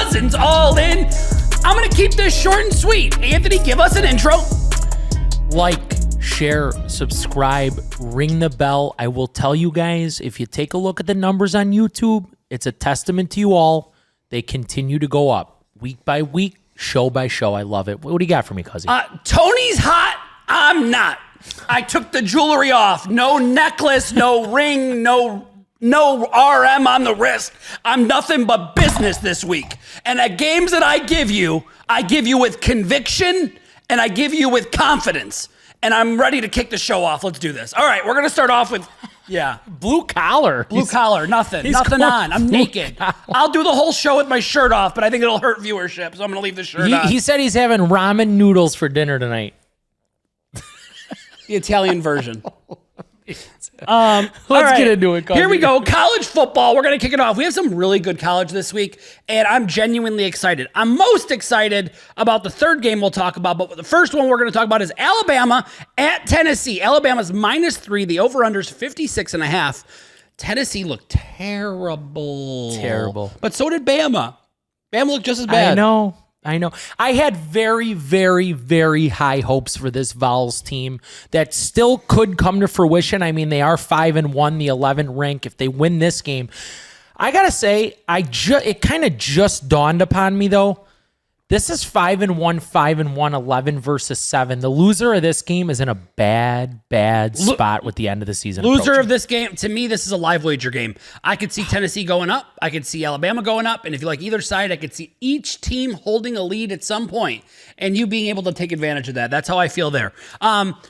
Cousins all in. I'm going to keep this short and sweet. Anthony, give us an intro. Like, share, subscribe, ring the bell. I will tell you guys, if you take a look at the numbers on YouTube, it's a testament to you all. They continue to go up week by week, show by show. I love it. What do you got for me, cousin? Tony's hot. I'm not. I took the jewelry off. No necklace, no ring, no RM on the wrist. I'm nothing but business this week. And at games that I give you with conviction and I give you with confidence. And I'm ready to kick the show off. Let's do this. All right, we're going to start off with, blue collar. Nothing on. I'm naked. I'll do the whole show with my shirt off, but I think it'll hurt viewership, so I'm going to leave the shirt on. He said he's having ramen noodles for dinner tonight. The Italian version. Let's get into it. Here we go. College football. We're going to kick it off. We have some really good college this week, and I'm genuinely excited. I'm most excited about the third game we'll talk about, but the first one we're going to talk about is Alabama at Tennessee. Alabama's -3. The over-under's 56.5. Tennessee looked terrible. But so did Bama. Bama looked just as bad. I know. I had very, very, very high hopes for this Vols team that still could come to fruition. I mean, they are 5-1, the 11th rank. If they win this game, I gotta say, it kind of just dawned upon me though. This is 5-1, 5-1, 11 versus 7. The loser of this game is in a bad spot with the end of the season. Loser of this game, to me, this is a live wager game. I could see Tennessee going up. I could see Alabama going up. And if you like either side, I could see each team holding a lead at some point and you being able to take advantage of that. That's how I feel there.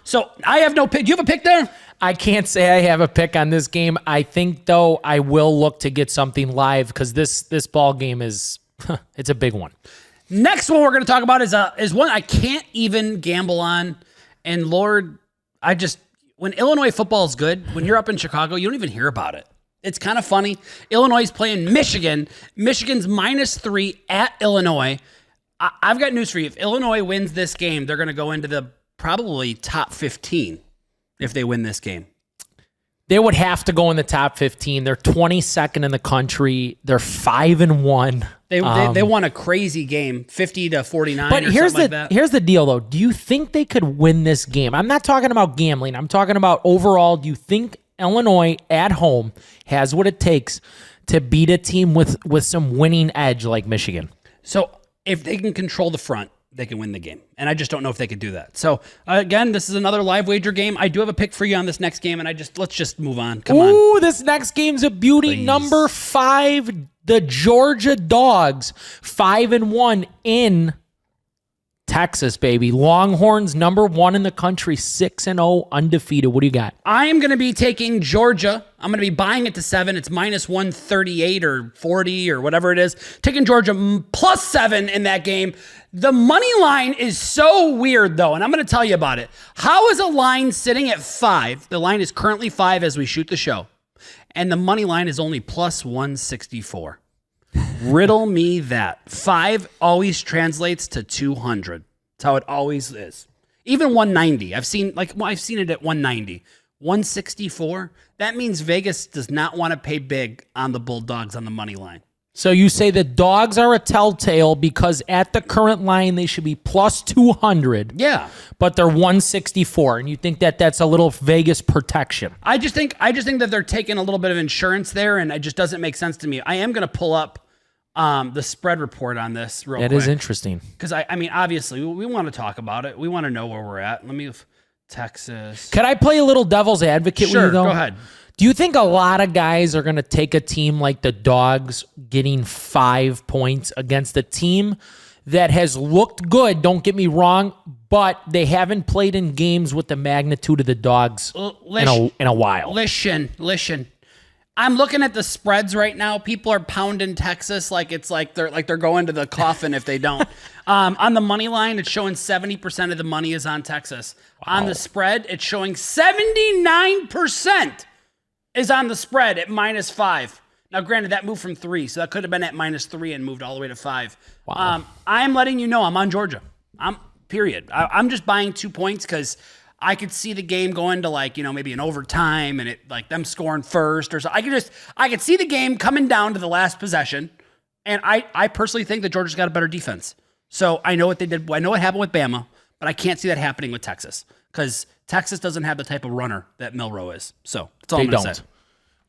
So I have no pick. Do you have a pick there? I can't say I have a pick on this game. I think, though, I will look to get something live because this ball game is it's a big one. Next one we're going to talk about is one I can't even gamble on. And Lord, when Illinois football is good, when you're up in Chicago, you don't even hear about it. It's kind of funny. Illinois is playing Michigan. Michigan's -3 at Illinois. I've got news for you. If Illinois wins this game, they're going to go into the probably top 15 if they win this game. They would have to go in the top 15. They're 22nd in the country. They're 5-1. They won a crazy game, 50-49. But or here's something like that. Here's the deal, though. Do you think they could win this game? I'm not talking about gambling. I'm talking about overall. Do you think Illinois at home has what it takes to beat a team with some winning edge like Michigan? So if they can control the front, they can win the game. And I just don't know if they could do that. So, again, this is another live wager game. I do have a pick for you on this next game, and let's just move on. Come on. Ooh, this next game's a beauty. Please. Number 5, the Georgia Dogs, 5-1 in Texas, baby. Longhorns, number 1 in the country, 6-0, undefeated. What do you got? I am going to be taking Georgia. I'm going to be buying it to 7. It's -138 or 40 or whatever it is. Taking Georgia +7 in that game. The money line is so weird, though, and I'm going to tell you about it. How is a line sitting at 5? The line is currently 5 as we shoot the show, and the money line is only +164. Riddle me that. 5 always translates to 200. That's how it always is. Even 190. I've seen it at 190. 164. That means Vegas does not want to pay big on the Bulldogs on the money line. So you say the Dogs are a telltale because at the current line they should be +200. Yeah, but they're 164, and you think that that's a little Vegas protection? I just think that they're taking a little bit of insurance there, and it just doesn't make sense to me. I am going to pull up the spread report on this real quick. That is interesting because I mean, obviously, we want to talk about it. We want to know where we're at. Let me Texas. Could I play a little devil's advocate with you, though? Go ahead. Do you think a lot of guys are going to take a team like the Dogs getting 5 points against a team that has looked good, don't get me wrong, but they haven't played in games with the magnitude of the Dogs in a while? Listen. I'm looking at the spreads right now. People are pounding Texas like they're going to the coffin if they don't. On the money line, it's showing 70% of the money is on Texas. Wow. On the spread, it's showing 79% is on the spread at -5. Now, granted, that moved from 3, so that could have been at -3 and moved all the way to 5. Wow. I am letting you know I'm on Georgia. Period. I'm just buying 2 points because I could see the game going to maybe an overtime and it them scoring first or so. I could see the game coming down to the last possession And I personally think that Georgia's got a better defense. So I know what they did. I know what happened with Bama, but I can't see that happening with Texas because Texas doesn't have the type of runner that Milroe is. So that's all I'm going to say.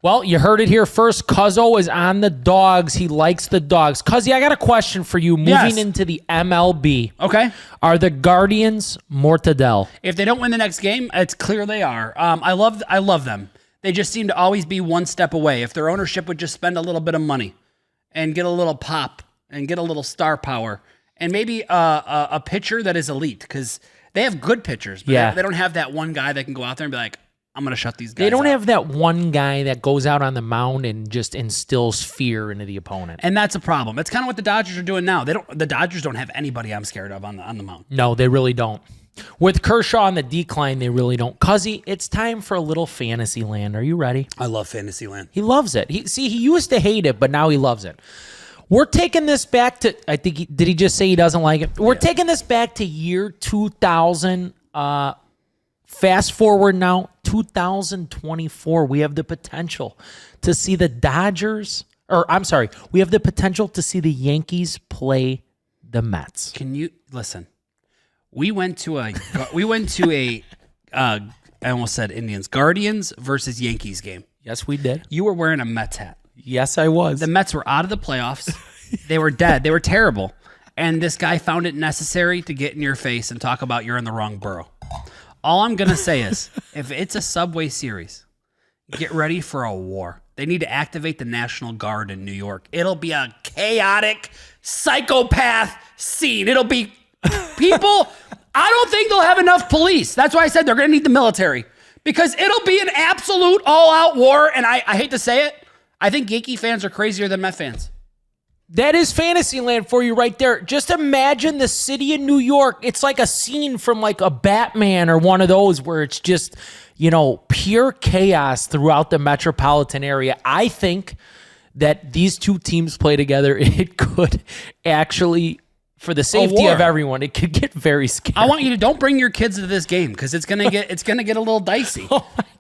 Well, you heard it here first. Cuzzo is on the Dogs. He likes the Dogs. Cuzzy, I got a question for you moving into the MLB. Okay. Are the Guardians mortadel? If they don't win the next game, it's clear they are. I love them. They just seem to always be one step away. If their ownership would just spend a little bit of money and get a little pop and get a little star power and maybe a pitcher that is elite because they have good pitchers, but they don't have that one guy that can go out there and be like, I'm going to shut these guys They don't out. have that one guy that goes out on the mound and just instills fear into the opponent. And that's a problem. It's kind of what the Dodgers are doing now. The Dodgers don't have anybody I'm scared of on the mound. No, they really don't. With Kershaw on the decline, they really don't. Cuzzy, it's time for a little fantasy land. Are you ready? I love fantasy land. He loves it. He used to hate it, but now he loves it. We're taking this back to, I think, did he just say he doesn't like it? We're taking this back to year 2000. Fast forward now, 2024. We have the potential to see the Dodgers, we have the potential to see the Yankees play the Mets. Can you listen? We went to a I almost said Indians, Guardians versus Yankees game. Yes, we did. You were wearing a Mets hat. Yes, I was. The Mets were out of the playoffs. They were dead. They were terrible. And this guy found it necessary to get in your face and talk about you're in the wrong borough. All I'm going to say is, if it's a Subway Series, get ready for a war. They need to activate the National Guard in New York. It'll be a chaotic psychopath scene. It'll be people. I don't think they'll have enough police. That's why I said they're going to need the military because it'll be an absolute all-out war. And I hate to say it, I think Yankee fans are crazier than Met fans. That is Fantasyland for you right there. Just imagine the city of New York. It's like a scene from like a Batman or one of those where it's just, pure chaos throughout the metropolitan area. I think that these two teams play together. It could actually, for the safety of everyone, it could get very scary. I want you to don't bring your kids to this game because it's gonna get a little dicey.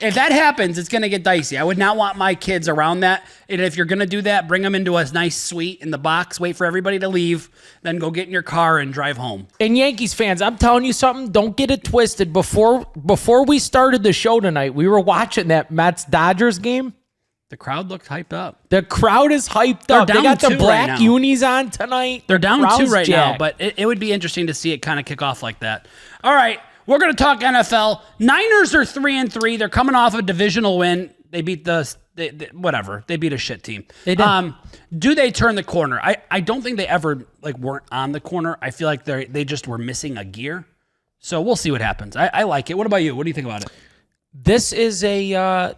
If that happens, it's gonna get dicey. I would not want my kids around that. And if you're gonna do that, bring them into a nice suite in the box. Wait for everybody to leave, then go get in your car and drive home. And Yankees fans, I'm telling you something. Don't get it twisted. Before we started the show tonight, we were watching that Mets Dodgers game. The crowd looked hyped up. The crowd is hyped up. They got the black unis on tonight. They're down 2 right now, but it would be interesting to see it kind of kick off like that. All right, we're going to talk NFL. Niners are 3-3. They're coming off a divisional win. They beat they beat a shit team. They did. Do they turn the corner? I don't think they ever weren't on the corner. I feel like they just were missing a gear. So we'll see what happens. I like it. What about you? What do you think about it? This is a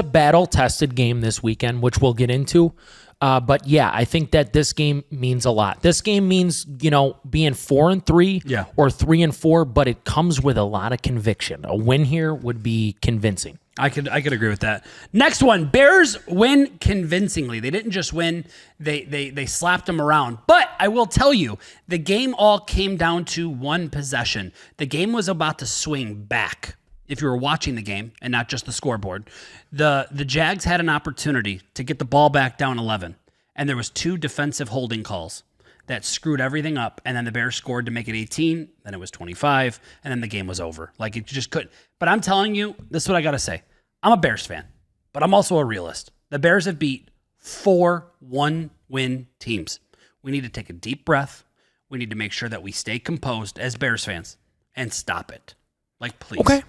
battle-tested game this weekend, which we'll get into. But yeah, I think that this game means a lot. This game means, being 4-3 or 3-4, but it comes with a lot of conviction. A win here would be convincing. I could agree with that. Next one, Bears win convincingly. They didn't just win, they slapped them around. But I will tell you, the game all came down to one possession. The game was about to swing back. If you were watching the game and not just the scoreboard, the Jags had an opportunity to get the ball back down 11, and there was 2 defensive holding calls that screwed everything up, and then the Bears scored to make it 18, then it was 25, and then the game was over. It just couldn't. But I'm telling you, this is what I got to say. I'm a Bears fan, but I'm also a realist. The Bears have beat 4 one-win teams. We need to take a deep breath. We need to make sure that we stay composed as Bears fans and stop it. Please. Okay.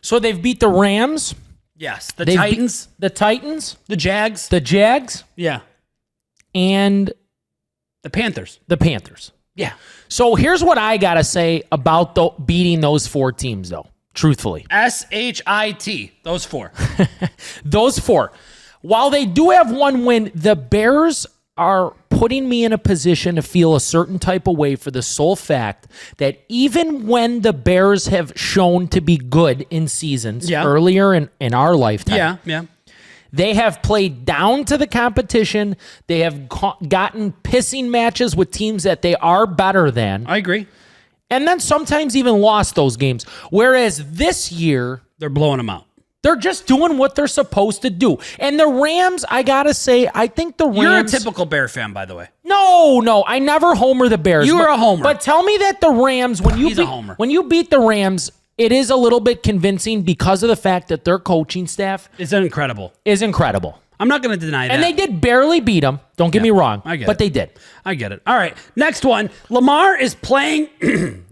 So they've beat the Rams. Yes. The Titans. The Titans. The Jags. The Jags. Yeah. And the Panthers. The Panthers. Yeah. So here's what I got to say about beating those 4 teams, though, truthfully. SHIT. Those 4. Those 4. While they do have one win, the Bears are putting me in a position to feel a certain type of way for the sole fact that even when the Bears have shown to be good in seasons earlier in our lifetime, they have played down to the competition. They have gotten pissing matches with teams that they are better than. I agree. And then sometimes even lost those games. Whereas this year, they're blowing them out. They're just doing what they're supposed to do. And the Rams, I got to say, I think the Rams... You're a typical Bear fan, by the way. No, I never homer the Bears. You were a homer. But tell me that the Rams, He's a homer. when you beat the Rams, it is a little bit convincing because of the fact that their coaching staff It's incredible. is incredible. I'm not going to deny that. And they did barely beat them. Don't get me wrong. I get but it. they did. I get it. All right. Next one. Lamar is playing.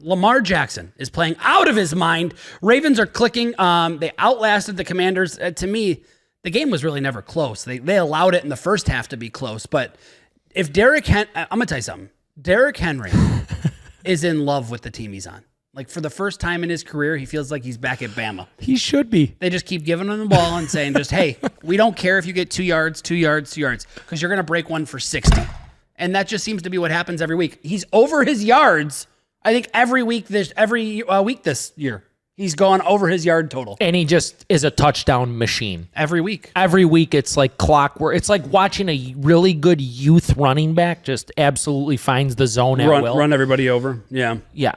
Lamar Jackson is playing out of his mind. Ravens are clicking. They outlasted the Commanders. To me, the game was really never close. They allowed it in the first half to be close. But if I'm going to tell you something. Derrick Henry is in love with the team he's on. Like, for the first time in his career, he feels like he's back at Bama. He should be. They just keep giving him the ball and saying, just, hey, we don't care if you get 2 yards, because you're going to break one for 60. And that just seems to be what happens every week. He's over his yards, I think, every week this year. He's gone over his yard total. And he just is a touchdown machine. Every week. Every week, it's like clockwork. It's like watching a really good youth running back just absolutely finds the zone at will. Run everybody over. Yeah. Yeah.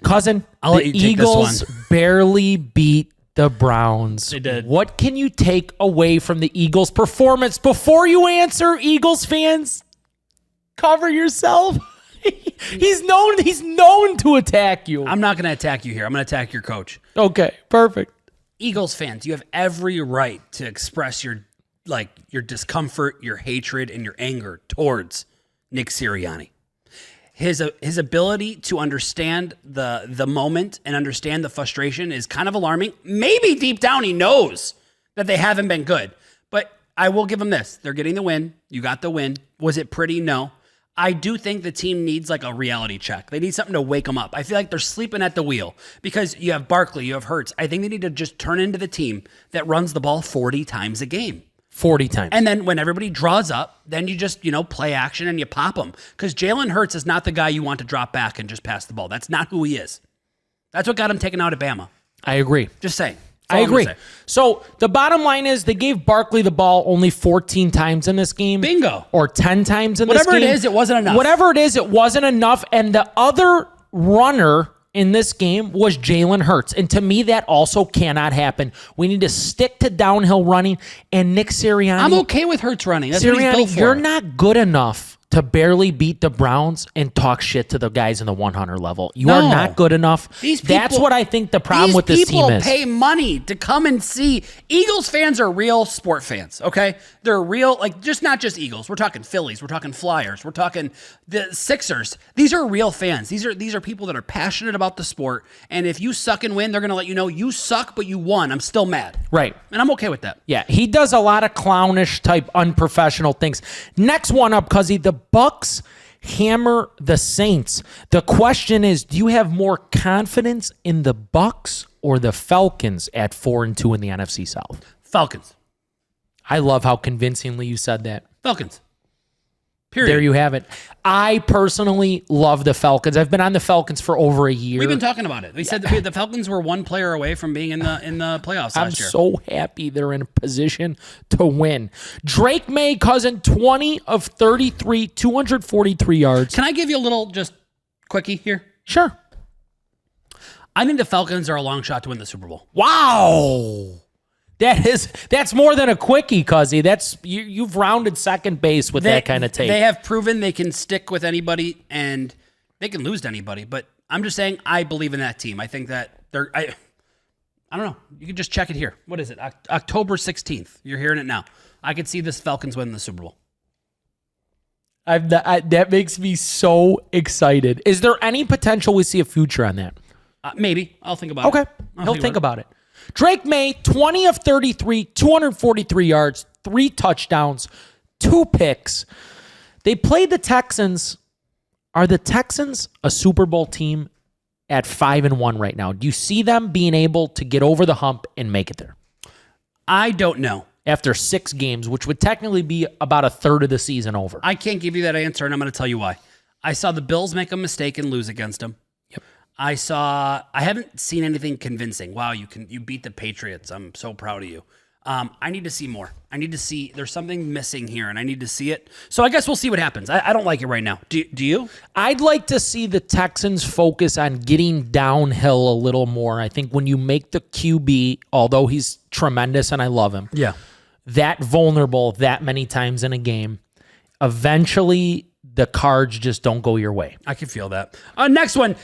Cousin, I'll let the you take this Eagles one. barely beat the Browns. They did. What can you take away from the Eagles' performance? Before you answer, Eagles fans, cover yourself. He's known to attack you. I'm not going to attack you here. I'm going to attack your coach. Okay, perfect. Eagles fans, you have every right to express your discomfort, your hatred, and your anger towards Nick Sirianni. His ability to understand the moment and understand the frustration is kind of alarming. Maybe deep down he knows that they haven't been good. But I will give him this. They're getting the win. You got the win. Was it pretty? No. I do think the team needs like a reality check. They need something to wake them up. I feel like they're sleeping at the wheel because you have Barkley, you have Hurts. I think they need to just turn into the team that runs the ball 40 times a game. 40 times. And then when everybody draws up, then you just, play action and you pop them. Because Jalen Hurts is not the guy you want to drop back and just pass the ball. That's not who he is. That's what got him taken out of Bama. I agree. Just saying. I agree. So the bottom line is they gave Barkley the ball only 14 times in this game. Bingo. Or 10 times in this game. Whatever it is, it wasn't enough. Whatever it is, it wasn't enough. And the other runner in this game was Jalen Hurts. And to me, that also cannot happen. We need to stick to downhill running. And Nick Sirianni. I'm okay with Hurts running. That's what he's built for. You're not good enough to barely beat the Browns and talk shit to the guys in the 100 level. You are not good enough. That's what I think the problem with this team is. These people pay money to come and see. Eagles fans are real sport fans, okay? They're real, not just Eagles. We're talking Phillies. We're talking Flyers. We're talking the Sixers. These are real fans. These are people that are passionate about the sport. And if you suck and win, they're going to let you know you suck, but you won. I'm still mad. Right. And I'm okay with that. Yeah, he does a lot of clownish type unprofessional things. Next one up, Cuzzy, the Bucks hammer the Saints. The question is, do you have more confidence in the Bucks or the Falcons at 4-2 in the NFC South? Falcons. I love how convincingly you said that. Falcons. Period. There you have it. I personally love the Falcons. I've been on the Falcons for over a year. We've been talking about it. We said the Falcons were one player away from being in the playoffs last year. I'm so happy they're in a position to win. Drake Maye, cousin, 20 of 33, 243 yards. Can I give you a little just quickie here? Sure. I think the Falcons are a long shot to win the Super Bowl. Wow. That's more than a quickie, Cuzzy. You've rounded second base with that kind of take. They have proven they can stick with anybody and they can lose to anybody. But I'm just saying I believe in that team. I think that I don't know. You can just check it here. What is it? October 16th. You're hearing it now. I could see this Falcons winning the Super Bowl. That makes me so excited. Is there any potential we see a future on that? Maybe. I'll think about it. Okay. He'll think about it. Drake Maye, 20 of 33, 243 yards, 3 touchdowns, 2 picks. They played the Texans. Are the Texans a Super Bowl team at 5-1 right now? Do you see them being able to get over the hump and make it there? I don't know. After 6 games, which would technically be about a third of the season over. I can't give you that answer, and I'm going to tell you why. I saw the Bills make a mistake and lose against them. I haven't seen anything convincing. Wow, you beat the Patriots. I'm so proud of you. I need to see more. I need to see, there's something missing here and I need to see it. So I guess we'll see what happens. I don't like it right now. Do you? I'd like to see the Texans focus on getting downhill a little more. I think when you make the QB, although he's tremendous and I love him, that vulnerable that many times in a game, eventually the cards just don't go your way. I can feel that. Next one,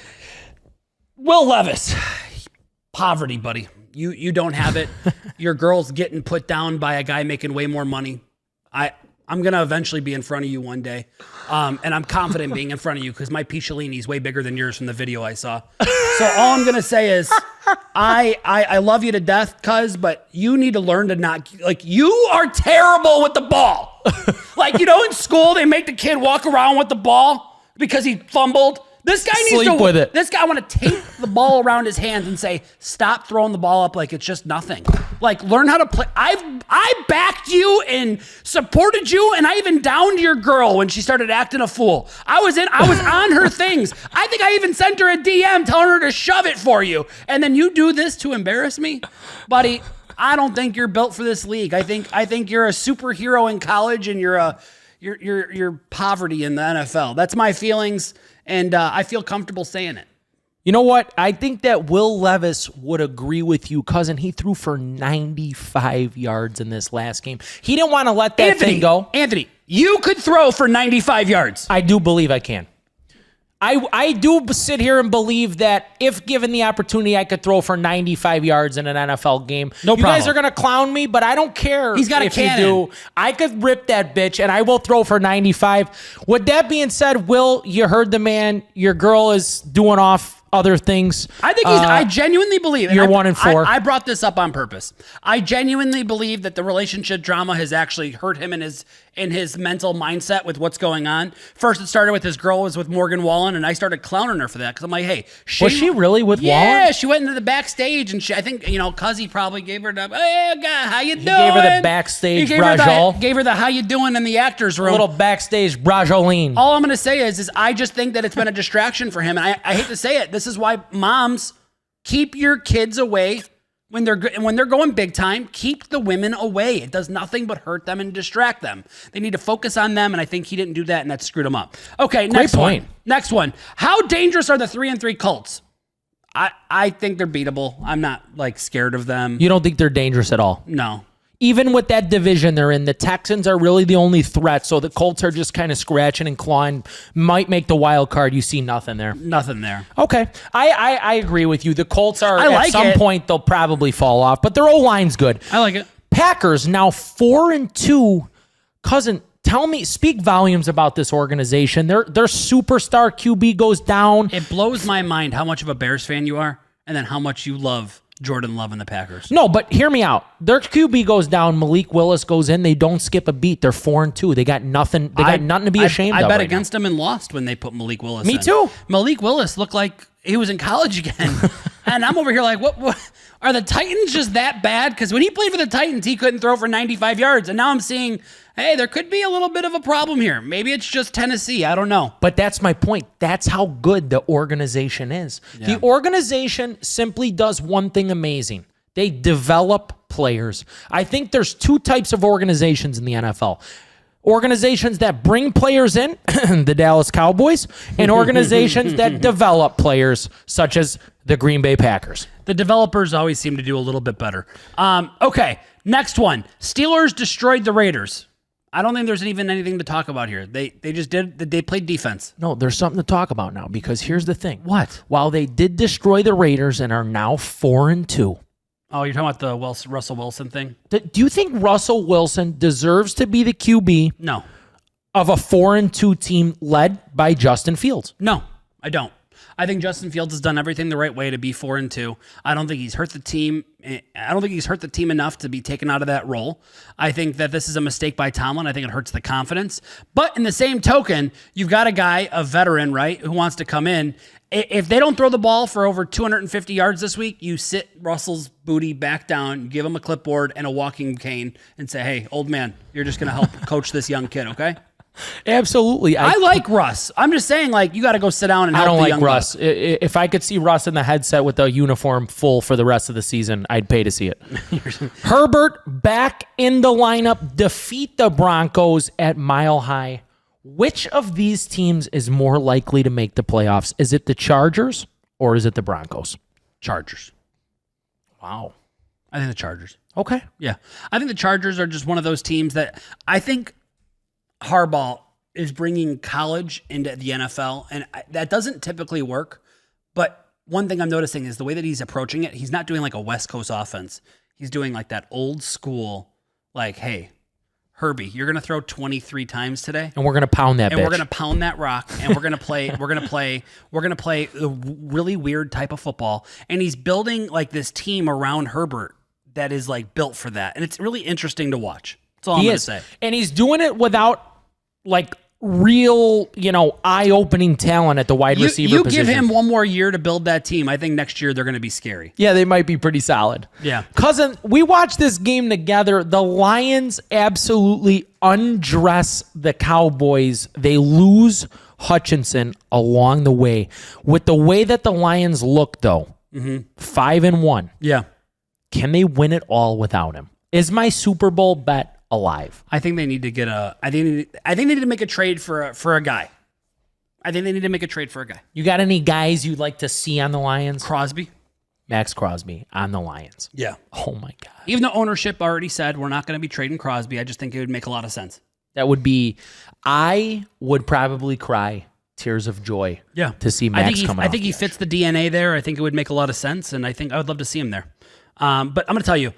Will Levis. Poverty, buddy. You don't have it. Your girl's getting put down by a guy making way more money. I'm going to eventually be in front of you one day. And I'm confident being in front of you because my Picciolini is way bigger than yours from the video I saw. So all I'm going to say is I love you to death, cuz, but you need to learn to not, like, you are terrible with the ball. Like, in school, they make the kid walk around with the ball because he fumbled. This guy needs Sleep to with it. This guy want to tape the ball around his hands and say, "Stop throwing the ball up like it's just nothing." Like, learn how to play. I backed you and supported you, and I even downed your girl when she started acting a fool. I was on her things. I think I even sent her a DM telling her to shove it for you. And then you do this to embarrass me, buddy. I don't think you're built for this league. I think you're a superhero in college, and you're poverty in the NFL. That's my feelings. And I feel comfortable saying it. You know what? I think that Will Levis would agree with you, cousin. He threw for 95 yards in this last game. He didn't want to let that thing go. Anthony, you could throw for 95 yards. I do believe I can. I do sit here and believe that if given the opportunity, I could throw for 95 yards in an NFL game. No problem. You guys are going to clown me, but I don't care. He's got a cannon. You do. I could rip that bitch, and I will throw for 95. With that being said, Will, you heard the man. Your girl is doing off other things. I think I genuinely believe. You're 1-4. I brought this up on purpose. I genuinely believe that the relationship drama has actually hurt him in his mental mindset with what's going on. First, it started with his girl was with Morgan Wallen, and I started clowning her for that because I'm like, hey, was she really with Wallen? Yeah, she went into the backstage, and I think Cuzzy probably gave her the, hey, God, how you doing? He gave her the backstage brajol. Gave her the how you doing in the actors room. A little backstage brajoline. All I'm going to say is I just think that it's been a distraction for him, and I hate to say it. This is why moms, keep your kids away when they're going big time. Keep the women away. It does nothing but hurt them and distract them. They need to focus on them, and I think he didn't do that, and that screwed him up. Okay, next point. Next one. How dangerous are the 3-3 Colts? I think they're beatable. I'm not scared of them. You don't think they're dangerous at all? No. Even with that division they're in, the Texans are really the only threat. So the Colts are just kind of scratching and clawing. Might make the wild card. You see nothing there. Nothing there. Okay. I agree with you. The Colts are, at some point, they'll probably fall off. But their O-line's good. I like it. Packers now 4-2. Cousin, speak volumes about this organization. Their superstar QB goes down. It blows my mind how much of a Bears fan you are and then how much you love Jordan Love and the Packers. No, but hear me out. Their QB goes down. Malik Willis goes in. They don't skip a beat. They're 4-2. They got nothing. They got nothing to be ashamed of. I bet against them and lost when they put Malik Willis in. Me too. Malik Willis looked like he was in college again. And I'm over here like, what? Are the Titans just that bad? Because when he played for the Titans, he couldn't throw for 95 yards. And now I'm seeing, hey, there could be a little bit of a problem here. Maybe it's just Tennessee. I don't know. But that's my point. That's how good the organization is. Yeah. The organization simply does one thing amazing. They develop players. I think there's two types of organizations in the NFL. Organizations that bring players in, the Dallas Cowboys, and organizations that develop players, such as the Green Bay Packers. The developers always seem to do a little bit better. Okay, next one. Steelers destroyed the Raiders. I don't think there's even anything to talk about here. They played defense. No, there's something to talk about now, because here's the thing. What? While they did destroy the Raiders and are now 4-2. Oh, you're talking about the Russell Wilson thing? Do you think Russell Wilson deserves to be the QB? No. Of a 4-2 team led by Justin Fields? No, I don't. I think Justin Fields has done everything the right way to be 4-2. I don't think he's hurt the team. I don't think he's hurt the team enough to be taken out of that role. I think that this is a mistake by Tomlin. I think it hurts the confidence. But in the same token, you've got a guy, a veteran, right, who wants to come in. If they don't throw the ball for over 250 yards this week, you sit Russell's booty back down, give him a clipboard and a walking cane, and say, hey, old man, you're just going to help coach this young kid, okay? Absolutely. I like Russ. I'm just saying, you got to go sit down and help the young I don't like Russ. If I could see Russ in the headset with the uniform full for the rest of the season, I'd pay to see it. Herbert back in the lineup, defeat the Broncos at Mile High. Which of these teams is more likely to make the playoffs? Is it the Chargers or is it the Broncos? Chargers. Wow. I think the Chargers. Okay. Yeah. I think the Chargers are just one of those teams that I think Harbaugh is bringing college into the NFL, and that doesn't typically work. But one thing I'm noticing is the way that he's approaching it. He's not doing like a West Coast offense. He's doing like that old school, like, hey, Herbie, you're gonna throw 23 times today, And we're going to pound that and bitch. we're gonna pound that rock, and we're gonna play a really weird type of football. And he's building like this team around Herbert that is like built for that, and it's really interesting to watch. That's all I'm gonna say. And he's doing it without like real, eye-opening talent at the wide receiver You position. give him one more year to build that team. I think next year they're going to be scary. Yeah, they might be pretty solid. Yeah. Cousin, we watched this game together. The Lions absolutely undress the Cowboys. They lose Hutchinson along the way. With the way that the Lions look, though, 5-1. Yeah. Can they win it all without him? Is my Super Bowl bet alive? I think they need to get I think they need to make a trade for a guy. I think they need to make a trade for a guy. You got any guys you'd like to see on the Lions? Crosby. Max Crosby on the Lions. Yeah. Oh, my God. Even though ownership already said we're not going to be trading Crosby, I just think it would make a lot of sense. That would be, I would probably cry tears of joy to see Max come out. I think he fits the DNA there. I think it would make a lot of sense, and I think I would love to see him there. But I'm going to tell you,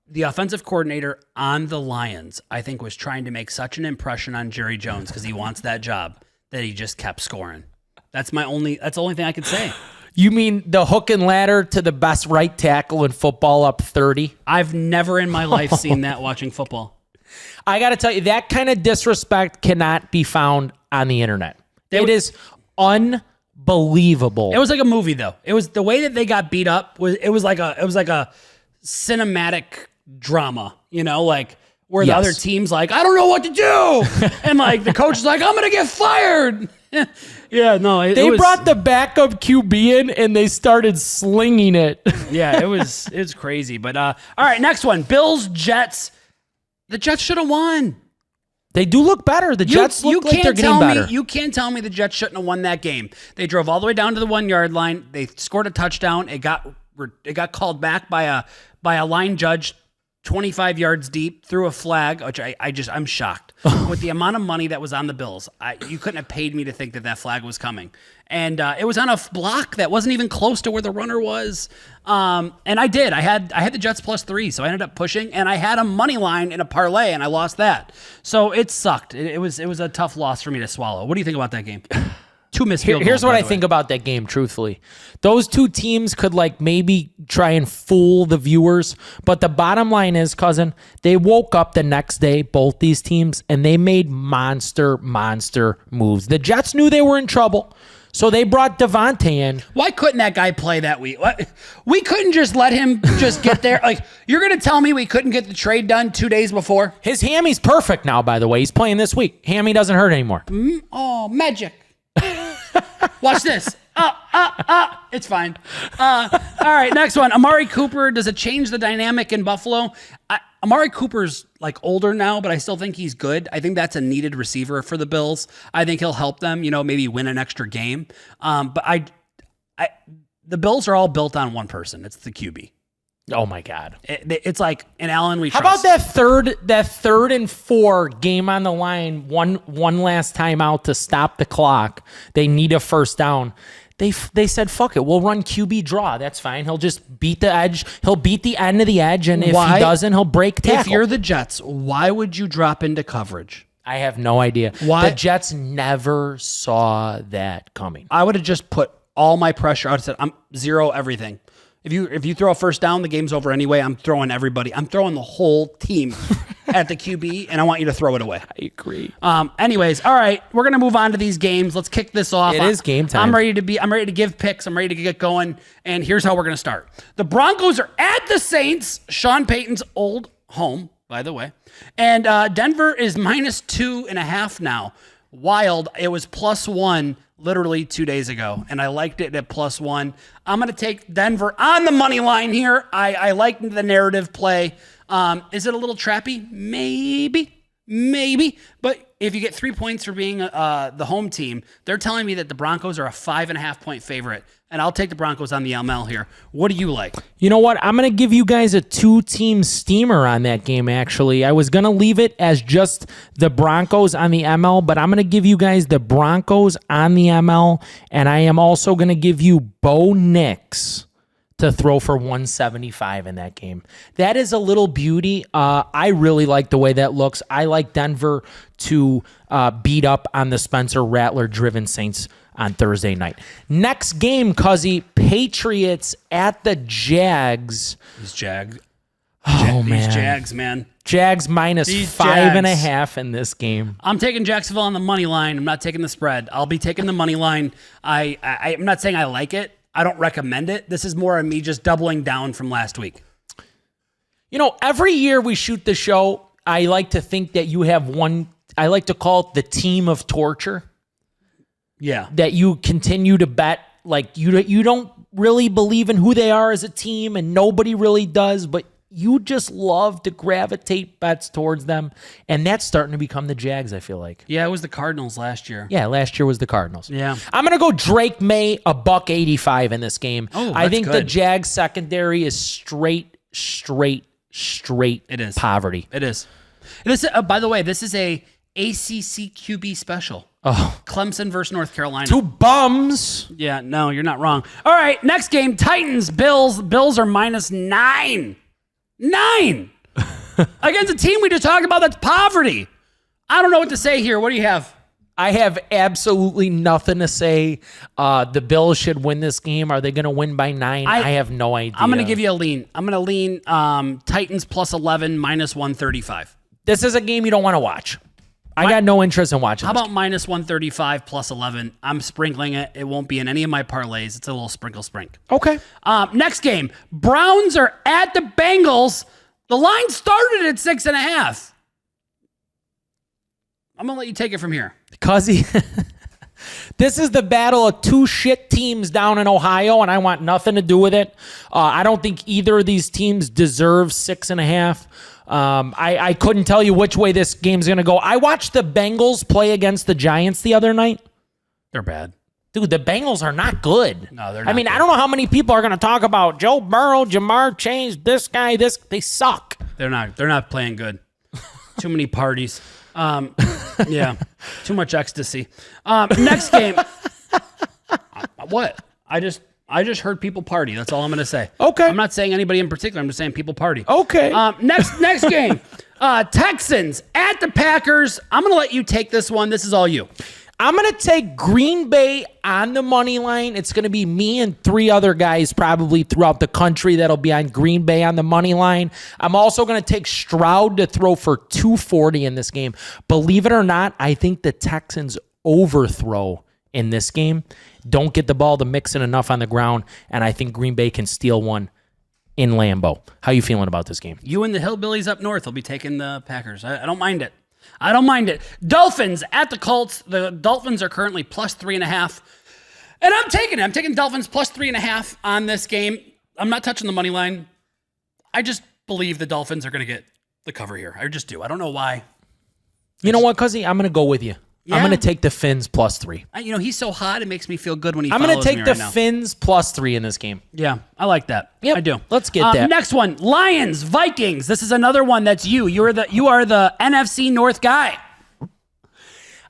the offensive coordinator on the Lions, I think, was trying to make such an impression on Jerry Jones because he wants that job that he just kept scoring. That's the only thing I could say. You mean the hook and ladder to the best right tackle in football up 30? I've never in my life seen that watching football. I got to tell you, that kind of disrespect cannot be found on the internet. It is unbelievable. It was like a movie, though. It was the way that they got beat up. It was like a cinematic drama, like where the other team's like, I don't know what to do, and like the coach is like, I'm gonna get fired. Yeah, no, they brought the backup QB in and they started slinging it. Yeah, it was crazy. But all right, next one, Bills Jets. The Jets should have won. They do look better. The Jets look like they're getting better. You can't tell me the Jets shouldn't have won that game. They drove all the way down to the 1 yard line. They scored a touchdown. It got called back by a line judge 25 yards deep, threw a flag, which I'm shocked. With the amount of money that was on the Bills, you couldn't have paid me to think that flag was coming. And it was on a block that wasn't even close to where the runner was. And I did. I had the Jets +3, so I ended up pushing, and I had a money line in a parlay, and I lost that. So it sucked. It was a tough loss for me to swallow. What do you think about that game? Two missed field goals. Here's what I think about that game, truthfully. Those two teams could maybe try and fool the viewers, but the bottom line is, cousin, they woke up the next day, both these teams, and they made monster moves. The Jets knew they were in trouble, so they brought Devontae in. Why couldn't that guy play that week? We couldn't just let him just get there. You're going to tell me we couldn't get the trade done 2 days before? His hammy's perfect now, by the way. He's playing this week. Hammy doesn't hurt anymore. Oh, magic. Watch this. It's fine. All right, next one. Amari Cooper. Does it change the dynamic in Buffalo? Amari Cooper's older now, but I still think he's good. I think that's a needed receiver for the Bills. I think he'll help them, maybe win an extra game. But the Bills are all built on one person. It's the QB. Oh my God! It's like an Allen we trust. How about that third and 4 game on the line? One last time out to stop the clock. They need a first down. They said, fuck it, we'll run QB draw. That's fine. He'll just beat the edge. He'll beat the end of the edge, and if he doesn't, he'll break tackle. If you're the Jets, why would you drop into coverage? I have no idea. Why? The Jets never saw that coming. I would have just put all my pressure out and said, I'm zero everything. If you throw a first down, the game's over anyway. I'm throwing everybody. I'm throwing the whole team at the QB, and I want you to throw it away. I agree. Anyways, all right, we're gonna move on to these games. Let's kick this off. It is game time. I'm ready to give picks. I'm ready to get going. And here's how we're gonna start. The Broncos are at the Saints, Sean Payton's old home, by the way. And Denver is -2.5 now. Wild. It was +1 literally 2 days ago, and I liked it at +1. I'm going to take Denver on the money line here. I like the narrative play. Is it a little trappy? Maybe. Maybe, but if you get 3 points for being the home team, they're telling me that the Broncos are a 5.5-point favorite, and I'll take the Broncos on the ML here. What do you like? You know what? I'm going to give you guys a 2-team steamer on that game, actually. I was going to leave it as just the Broncos on the ML, but I'm going to give you guys the Broncos on the ML, and I am also going to give you Bo Nix to throw for 175 in that game. That is a little beauty. I really like the way that looks. I like Denver to beat up on the Spencer Rattler-driven Saints on Thursday night. Next game, Cuzzy, Patriots at the Jags. These Jags. Oh, man. These Jags, man. Jags minus These 5.5 in this game. I'm taking Jacksonville on the money line. I'm not taking the spread. I'll be taking the money line. I'm not saying I like it. I don't recommend it. This is more of me just doubling down from last week. You know, every year we shoot the show, I like to think that you have one, I like to call it the team of torture. Yeah. That you continue to bet. Like, you don't really believe in who they are as a team, and nobody really does, but you just love to gravitate bets towards them, and that's starting to become the Jags, I feel like. Yeah, it was the Cardinals last year. Yeah, last year was the Cardinals. Yeah. I'm going to go Drake Maye, $1.85 in this game. Oh, I think the good. Jags secondary is straight It is. poverty. It is. This, by the way, this is a ACC QB special. Oh, Clemson versus North Carolina. 2 bums. Yeah, no, you're not wrong. All right, next game, Titans, Bills. Bills are minus 9. 9 against a team we just talked about that's poverty. I don't know what to say here. What do you have? I have absolutely nothing to say. The Bills should win this game. Are they going to win by 9? I have no idea. I'm going to give you a lean. I'm going to lean Titans plus 11, minus 135. This is a game you don't want to watch. I got no interest in watching. How this. about minus 135 plus 11? I'm sprinkling it. It won't be in any of my parlays. It's a little sprinkle. Okay. Next game, Browns are at the Bengals. The line started at 6.5. I'm going to let you take it from here. Cuzzy, this is the battle of 2 shit teams down in Ohio, and I want nothing to do with it. I don't think either of these teams deserve 6.5. I couldn't tell you which way this game's going to go. I watched the Bengals play against the Giants the other night. They're bad. Dude, the Bengals are not good. No, they're not. I mean, good. I don't know how many people are going to talk about Joe Burrow, Jamar Chase, this guy, this. They suck. They're not playing good. Too many parties. Yeah, too much ecstasy. Next game. What? I just heard people party. That's all I'm going to say. Okay. I'm not saying anybody in particular. I'm just saying people party. Okay. Next game. Texans at the Packers. I'm going to let you take this one. This is all you. I'm going to take Green Bay on the money line. It's going to be me and 3 other guys probably throughout the country that'll be on Green Bay on the money line. I'm also going to take Stroud to throw for 240 in this game. Believe it or not, I think the Texans overthrow in this game. Don't get the ball to Mixon enough on the ground, and I think Green Bay can steal one in Lambeau. How you feeling about this game? You and the hillbillies up north will be taking the Packers. I don't mind it. I don't mind it. Dolphins at the Colts. The Dolphins are currently plus 3.5. And I'm taking it. I'm taking Dolphins plus 3.5 on this game. I'm not touching the money line. I just believe the Dolphins are going to get the cover here. I just do. I don't know why. You know what, Cuzzy? I'm going to go with you. Yeah? I'm going to take the Finns plus 3. He's so hot. It makes me feel good when he I'm follows going to take me the right now. Finns plus 3 in this game. Yeah, I like that. Yep, I do. let's get that. Next one, Lions, Vikings. This is another one that's you. You are the NFC North guy.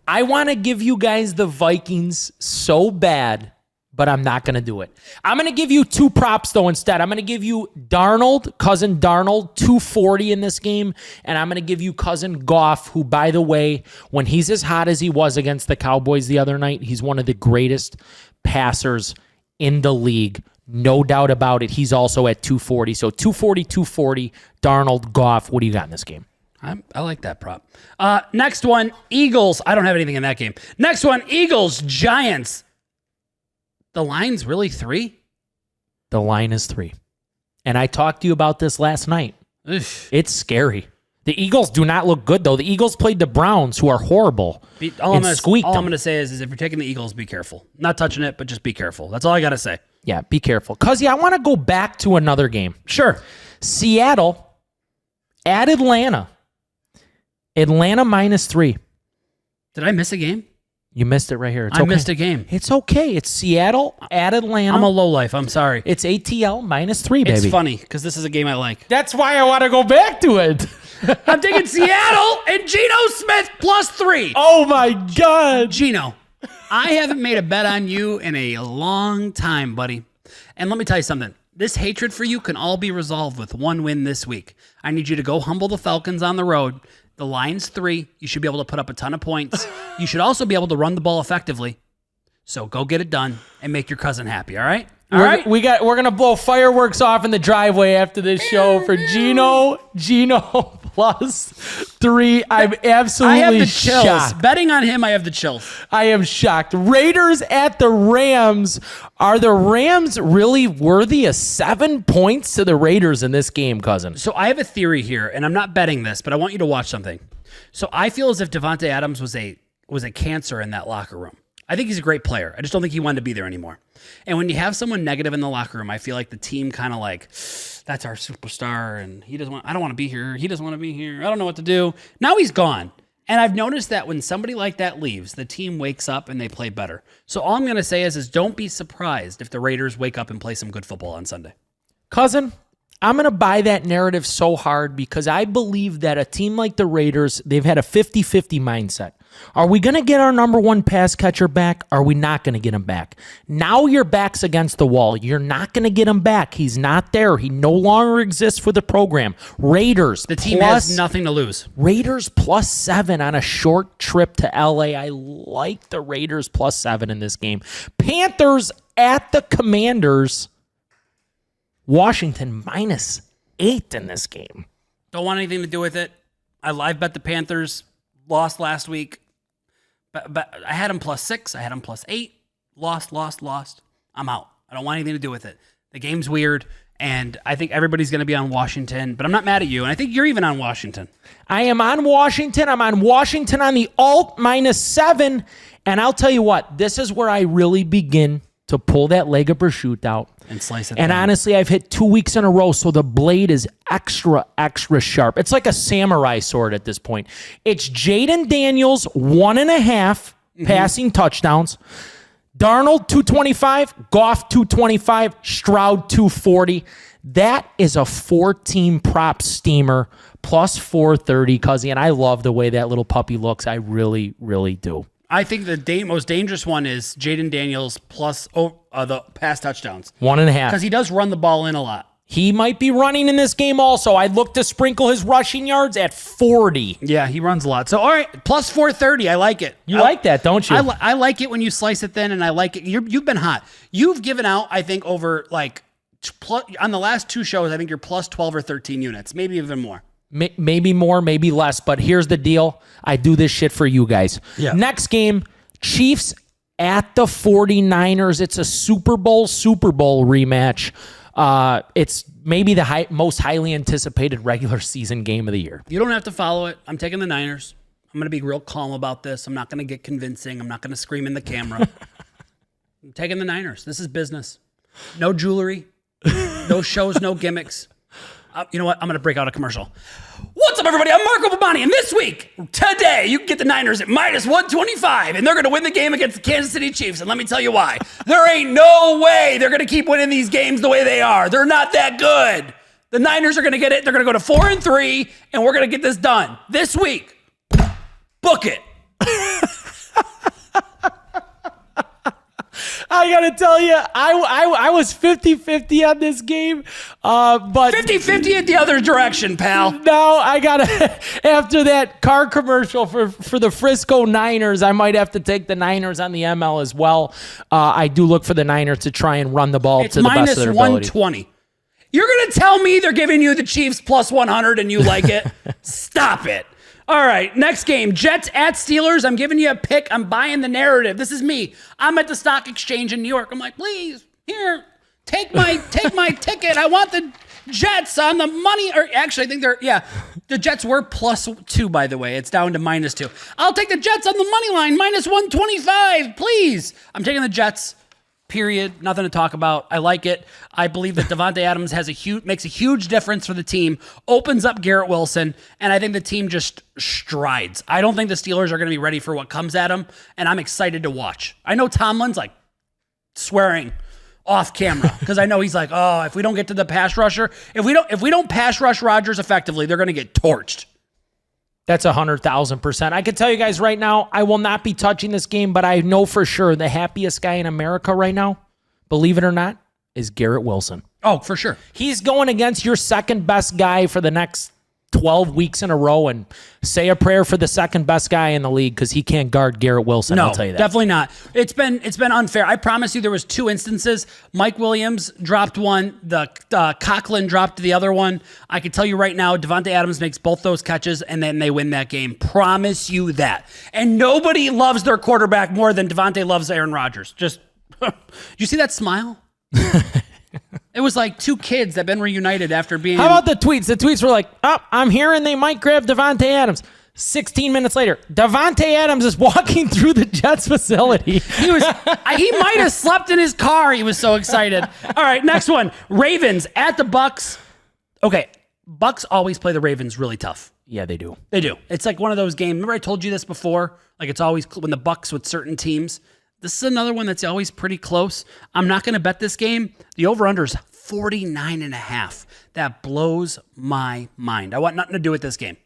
I want to give you guys the Vikings so bad, but I'm not going to do it. I'm going to give you 2 props, though, instead. I'm going to give you cousin Darnold, 240 in this game, and I'm going to give you cousin Goff, who, by the way, when he's as hot as he was against the Cowboys the other night, he's one of the greatest passers in the league. No doubt about it. He's also at 240. So 240, Darnold, Goff. What do you got in this game? I like that prop. Next one, Eagles. I don't have anything in that game. Next one, Eagles, Giants. The line's really 3? The line is 3. And I talked to you about this last night. Oof. It's scary. The Eagles do not look good, though. The Eagles played the Browns, who are horrible, All and I'm squeaked going them. to say is if you're taking the Eagles, be careful. Not touching it, but just be careful. That's all I got to say. Yeah, be careful. Cuzzy, I want to go back to another game. Sure. Seattle at Atlanta. Atlanta -3. Did I miss a game? You missed it right here. It's I okay. missed a game. It's okay. It's Seattle at Atlanta. I'm a lowlife. I'm sorry. It's ATL -3, baby. It's funny because this is a game I like. That's why I want to go back to it. I'm taking Seattle and Geno Smith +3. Oh, my God. Geno, I haven't made a bet on you in a long time, buddy. And let me tell you something. This hatred for you can all be resolved with one win this week. I need you to go humble the Falcons on the road. The line's 3. You should be able to put up a ton of points. You should also be able to run the ball effectively. So go get it done and make your cousin happy, all right? All right? We're gonna blow fireworks off in the driveway after this show for Geno +3. I'm absolutely I have the chills. shocked. Betting on him, I have the chills. I am shocked. Raiders at the Rams. Are the Rams really worthy of 7 points to the Raiders in this game, cousin? So I have a theory here, and I'm not betting this, but I want you to watch something. So I feel as if Devontae Adams was a cancer in that locker room. I think he's a great player. I just don't think he wanted to be there anymore. And when you have someone negative in the locker room, I feel like the team kind of like, that's our superstar, and I don't want to be here. He doesn't want to be here. I don't know what to do. Now he's gone. And I've noticed that when somebody like that leaves, the team wakes up and they play better. So all I'm going to say is don't be surprised if the Raiders wake up and play some good football on Sunday. Cousin, I'm going to buy that narrative so hard because I believe that a team like the Raiders, they've had a 50-50 mindset. Are we going to get our number one pass catcher back? Are we not going to get him back? Now your back's against the wall. You're not going to get him back. He's not there. He no longer exists for the program. Raiders. The team has nothing to lose. Raiders +7 on a short trip to LA. I like the Raiders +7 in this game. Panthers at the Commanders. Washington -8 in this game. Don't want anything to do with it. I live bet the Panthers. Lost last week. But I had him +6. I had him +8. Lost. I'm out. I don't want anything to do with it. The game's weird, and I think everybody's going to be on Washington, but I'm not mad at you, and I think you're even on Washington. I am on Washington. I'm on Washington on the alt -7, and I'll tell you what, this is where I really begin to pull that leg of prosciutto out. And slice it And down. honestly, I've hit 2 weeks in a row, so the blade is extra sharp. It's like a samurai sword at this point. It's Jaden Daniels, 1.5 passing touchdowns. Darnold, 225. Goff, 225. Stroud, 240. That is a 4-team prop steamer, +430, Cuzzy, and I love the way that little puppy looks. I really, really do. I think the most dangerous one is Jaden Daniels plus the pass touchdowns. 1.5. Because he does run the ball in a lot. He might be running in this game also. I'd look to sprinkle his rushing yards at 40. Yeah, he runs a lot. So, all right, +430. I like it. You like that, don't you? I like it when you slice it thin, and I like it. You've been hot. You've given out, I think, over like on the last 2 shows, I think you're +12 or 13 units, maybe even more. Maybe more, maybe less, but here's the deal. I do this shit for you guys. Yeah. Next game, Chiefs at the 49ers. It's a Super Bowl rematch. It's maybe the most highly anticipated regular season game of the year. You don't have to follow it. I'm taking the Niners. I'm going to be real calm about this. I'm not going to get convincing. I'm not going to scream in the camera. I'm taking the Niners. This is business. No jewelry. No shows, no gimmicks. You know what? I'm going to break out a commercial. What's up, everybody? I'm Marco Babani, and this week, today, you can get the Niners at -125, and they're going to win the game against the Kansas City Chiefs, and let me tell you why. There ain't no way they're going to keep winning these games the way they are. They're not that good. The Niners are going to get it. They're going to go to 4-3, and we're going to get this done this week. Book it. I gotta tell you, I was 50-50 on this game, but 50-50 at the other direction, pal. now I gotta, after that car commercial for the Frisco Niners, I might have to take the Niners on the ML as well. I do look for the Niners to try and run the ball to the best of their ability. -120. You're gonna tell me they're giving you the Chiefs +100 and you like it? Stop it. All right, next game, Jets at Steelers. I'm giving you a pick. I'm buying the narrative. This is me. I'm at the stock exchange in New York. I'm like, please, here, take my ticket. I want the Jets on the money. Or actually, I think the Jets were +2, by the way. It's down to -2. I'll take the Jets on the money line, -125, please. I'm taking the Jets. Period. Nothing to talk about. I like it. I believe that Davante Adams makes a huge difference for the team, opens up Garrett Wilson, and I think the team just strides. I don't think the Steelers are going to be ready for what comes at them, and I'm excited to watch. I know Tomlin's like swearing off camera because I know he's like, oh, if we don't get to the pass rusher, if we don't pass rush Rodgers effectively, they're going to get torched. That's 100,000%. I can tell you guys right now, I will not be touching this game, but I know for sure the happiest guy in America right now, believe it or not, is Garrett Wilson. Oh, for sure. He's going against your second best guy for the next 12 weeks in a row, and say a prayer for the second best guy in the league because he can't guard Garrett Wilson. No, I'll tell you that. Definitely not. It's been unfair. I promise you there was 2 instances. Mike Williams dropped one. The Conklin dropped the other one. I can tell you right now, Davante Adams makes both those catches, and then they win that game. Promise you that. And nobody loves their quarterback more than Davante loves Aaron Rodgers. Just, you see that smile? It was like 2 kids that have been reunited after being... How about the tweets? The tweets were like, oh, I'm hearing they might grab Davante Adams. 16 minutes later, Davante Adams is walking through the Jets facility. He might have slept in his car. He was so excited. All right, next one. Ravens at the Bucks. Okay, Bucks always play the Ravens really tough. Yeah, they do. They do. It's like one of those games. Remember I told you this before? Like it's always when the Bucks with certain teams. This is another one that's always pretty close. I'm not going to bet this game. The over-under is 49.5. That blows my mind. I want nothing to do with this game.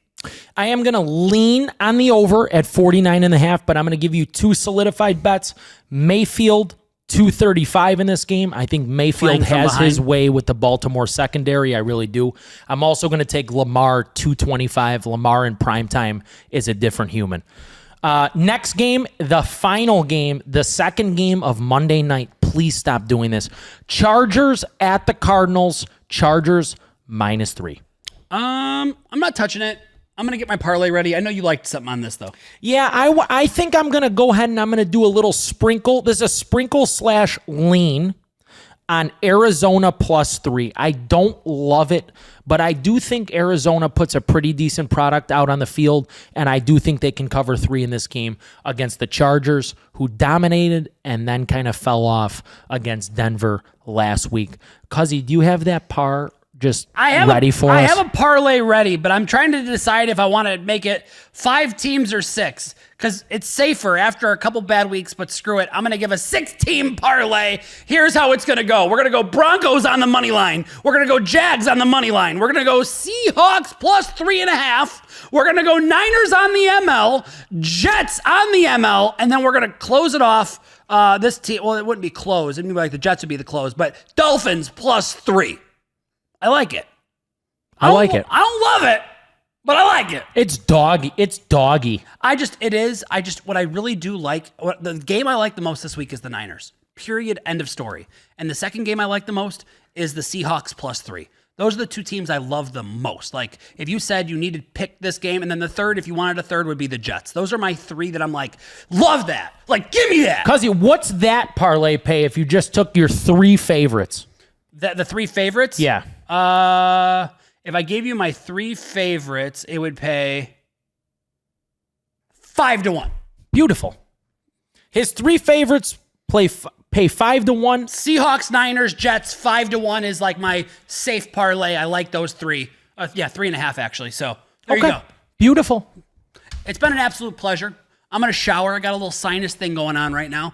I am going to lean on the over at 49.5, but I'm going to give you 2 solidified bets. Mayfield, 235 in this game. I think Mayfield has his way with the Baltimore secondary. I really do. I'm also going to take Lamar, 225. Lamar in primetime is a different human. Next game, the final game, the second game of Monday night. Please stop doing this. Chargers at the Cardinals. Chargers -3. I'm not touching it. I'm going to get my parlay ready. I know you liked something on this, though. Yeah, I think I'm going to go ahead and I'm going to do a little sprinkle. This is a sprinkle/lean on Arizona +3. I don't love it, but I do think Arizona puts a pretty decent product out on the field, and I do think they can cover 3 in this game against the Chargers, who dominated and then kind of fell off against Denver last week. Cuzzy, do you have that ready for us? I have a parlay ready, but I'm trying to decide if I want to make it 5 teams or 6, because it's safer after a couple bad weeks, but screw it. I'm going to give a 6-team parlay. Here's how it's going to go. We're going to go Broncos on the money line. We're going to go Jags on the money line. We're going to go Seahawks +3.5. We're going to go Niners on the ML, Jets on the ML, and then we're going to close it off. This team, well, it wouldn't be closed. It'd be like the Jets would be the close, but Dolphins +3. I like it. I like it. I don't love it, but I like it. It's doggy. What I really do like, the game I like the most this week is the Niners. Period. End of story. And the second game I like the most is the Seahawks +3. Those are the 2 teams I love the most. Like, if you said you needed to pick this game, and then the third, if you wanted a third, would be the Jets. Those are my 3 that I'm like, love that. Like, give me that. Cuzzy, what's that parlay pay if you just took your 3 favorites? The 3 favorites? Yeah. If I gave you my 3 favorites, it would pay 5-1. Beautiful. His 3 favorites pay 5-1. Seahawks, Niners, Jets, 5-1 is like my safe parlay. I like those 3. 3.5 actually. So there you go. Beautiful. It's been an absolute pleasure. I'm going to shower. I got a little sinus thing going on right now.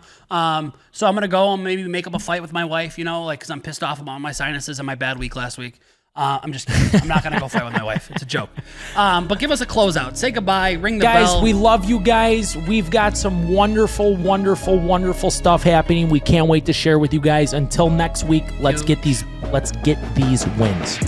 So I'm going to go and maybe make up a fight with my wife, because I'm pissed off about my sinuses and my bad week last week. I'm just kidding. I'm not going to go fight with my wife. It's a joke. But give us a closeout. Say goodbye. Ring the bell. Guys, we love you guys. We've got some wonderful, wonderful, wonderful stuff happening. We can't wait to share with you guys. Until next week, let's get these wins.